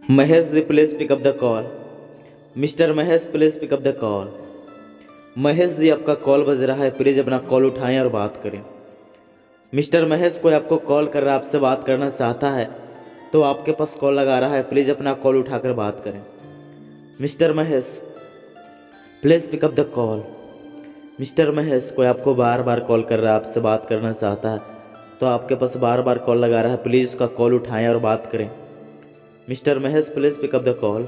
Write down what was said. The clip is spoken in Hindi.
Mahesh ji please pick up the call. Mister Mahesh please pick up the call. Mahesh ji आपका कॉल बज रहा है, प्लीज़ अपना कॉल उठाएं और बात करें। मिस्टर महेश, कोई आपको कॉल कर रहा है, आपसे बात करना चाहता है तो आपके पास कॉल लगा रहा है, प्लीज़ अपना कॉल उठाकर बात करें। Mister Mahesh please pick up the call. Mister Mahesh, कोई आपको बार बार कॉल कर रहा है, आपसे बात करना चाहता है तो आपके पास बार बार कॉल लगा रहा है, प्लीज़ उसका कॉल उठाएं और बात करें। Mister Mahesh please pick up the call.